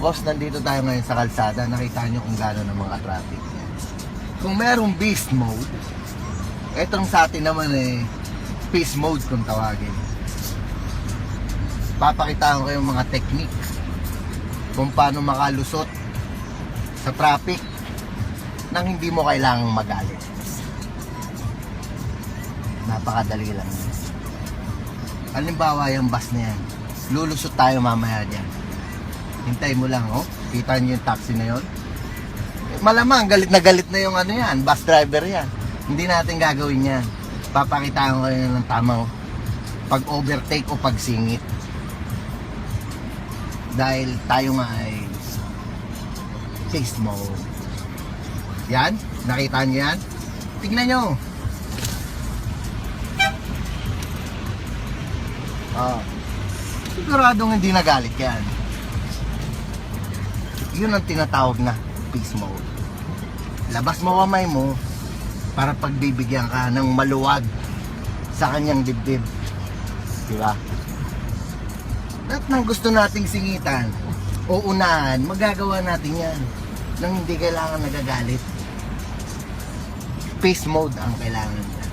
Boss, nandito tayo ngayon sa kalsada. Nakita nyo kung gano'n ang mga traffic. Kung merong beast mode, etong sa atin naman peace mode kung tawagin. Papakitaan ko yung mga technique kung paano makalusot sa traffic nang hindi mo kailangang magalit. Napakadali lang. Halimbawa yung bus na yan, lulusot tayo mamaya dyan. Hintay mo lang, oh. Kita nyo yung taxi na yun? Malamang galit na yung ano yan, bus driver yan. Hindi natin gagawin yan. Papakitaan ko yun ng tamang pag-overtake o pagsingit. Dahil tayo nga ay face mode. Yan, nakita nyo yan? Tignan nyo. Siguradong hindi nagalit yan. Yun ang tinatawag na peace mode. Labas mo kamay mo para pagbibigyan ka ng maluwag sa kanyang dibdib. Diba? At nang gusto nating singitan o unahan, magagawa natin yan nang hindi kailangan nagagalit. Peace mode ang kailangan.